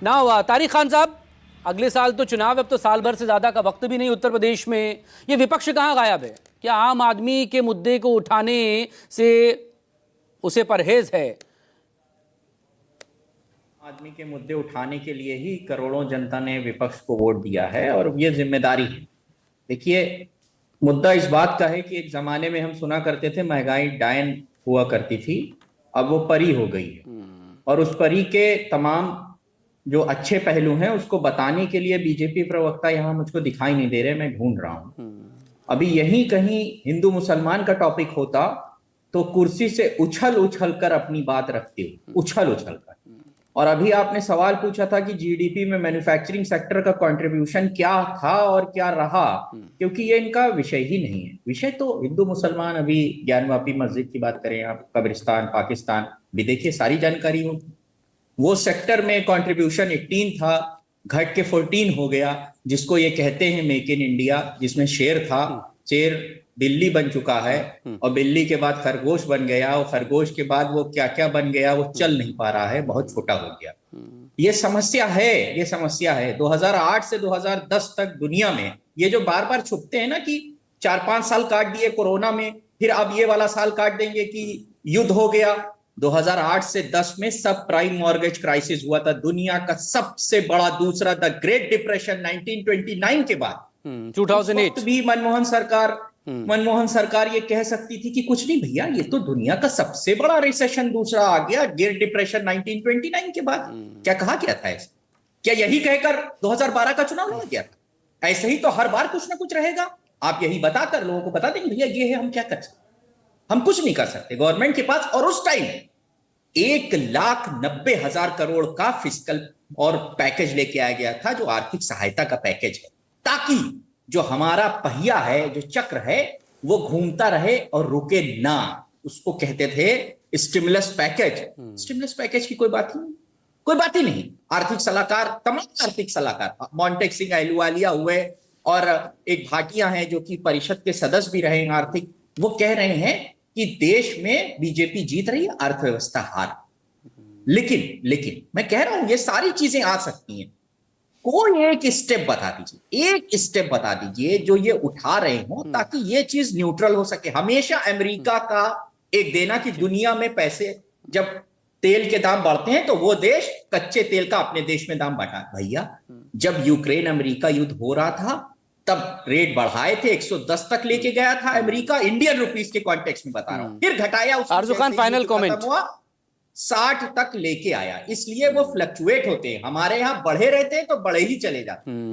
ना हुआ। तारिक खान साहब, अगले साल तो चुनाव, अब तो साल भर से ज्यादा का वक्त भी नहीं उत्तर प्रदेश में। ये विपक्ष कहाँ गायब है? क्या आम आदमी के मुद्दे को उठाने से उसे परहेज है? आदमी के मुद्दे उठाने के लिए ही करोड़ों जनता ने विपक्ष को वोट दिया है और ये जिम्मेदारी है। देखिए, मुद्दा इस बात का है कि एक जमाने में हम सुना करते थे महंगाई डायन हुआ करती थी, अब वो परी हो गई है। और उस परी के तमाम जो अच्छे पहलू हैं उसको बताने के लिए बीजेपी प्रवक्ता यहाँ मुझको दिखाई नहीं दे रहे, मैं ढूंढ रहा हूँ। अभी यहीं कहीं हिंदू मुसलमान का टॉपिक होता तो कुर्सी से उछल उछल कर अपनी बात रखते हो, उछल उछल कर। और अभी आपने सवाल पूछा था कि जीडीपी में मैन्युफैक्चरिंग सेक्टर का कंट्रीब्यूशन क्या था और क्या रहा, क्योंकि ये इनका विषय ही नहीं है। विषय तो हिंदू मुसलमान, अभी ज्ञानवापी मस्जिद की बात करें आप, कब्रिस्तान, पाकिस्तान भी देखिए, सारी जानकारी हो। वो सेक्टर में कंट्रीब्यूशन 18 था, घट के 14 हो गया, जिसको ये कहते हैं मेक इन इंडिया, जिसमें शेर था, शेर बिल्ली बन चुका है, और बिल्ली के बाद खरगोश बन गया, और खरगोश के बाद वो क्या क्या बन गया, वो चल नहीं पा रहा है, बहुत छोटा हो गया। ये समस्या है, ये समस्या है। 2008 से 2010 तक दुनिया में ये जो बार बार छुपते हैं ना कि 4-5 साल काट दिए कोरोना में, फिर अब ये वाला साल काट देंगे कि युद्ध हो गया। 2008 से 10 में सब प्राइम मॉर्गेज क्राइसिस हुआ था, दुनिया का सबसे बड़ा, दूसरा द ग्रेट डिप्रेशन 1929 के बाद। 2008 भी मनमोहन सरकार ये कह सकती थी कि कुछ नहीं भैया, ये तो दुनिया का सबसे बड़ा रिसेशन दूसरा आ गया, ग्रेट डिप्रेशन 1929 के बाद। क्या कहा गया था ऐसा? क्या यही कहकर 2012 का चुनाव लड़ा गया था? ऐसे ही तो हर बार कुछ ना कुछ रहेगा। आप यही बताकर लोगों को बता देंगे भैया ये है, हम क्या कर सकते? हम कुछ नहीं कर सकते गवर्नमेंट के पास। और उस टाइम 1,90,000 करोड़ का फिस्कल और पैकेज लेके आया गया था, जो आर्थिक सहायता का पैकेज है, ताकि जो हमारा पहिया है, जो चक्र है, वो घूमता रहे और रुके ना। उसको कहते थे स्टिमुलस पैकेज। स्टिमुलस पैकेज की कोई बात ही नहीं, कोई बात ही नहीं। आर्थिक सलाहकार, तमाम आर्थिक सलाहकार, मॉन्टेक सिंह अहलुवालिया हुए, और एक भाटिया हैं जो कि परिषद के सदस्य भी रहे आर्थिक, वो कह रहे हैं कि देश में बीजेपी जीत रही है, अर्थव्यवस्था हार। लेकिन मैं कह रहा हूं ये सारी चीजें आ सकती हैं। कोई एक स्टेप बता दीजिए, एक स्टेप बता दीजिए जो ये उठा रहे हो, ताकि ये चीज न्यूट्रल हो सके। हमेशा अमेरिका का एक देना कि दुनिया में पैसे, जब तेल के दाम बढ़ते हैं तो वो देश कच्चे तेल का अपने देश में दाम बढ़ा। भैया, जब यूक्रेन अमेरिका युद्ध हो रहा था तब रेट बढ़ाए थे, 110 तक लेके गया था अमेरिका, इंडियन रुपीस के कॉन्टेक्स्ट में बता रहा हूं। फिर घटाया, आरजू खान, फाइनल कमेंट। 60 तक लेके आया। इसलिए वो फ्लक्चुएट होते हैं, हमारे यहां बढ़े रहते हैं तो बढ़े ही चले जाते हैं।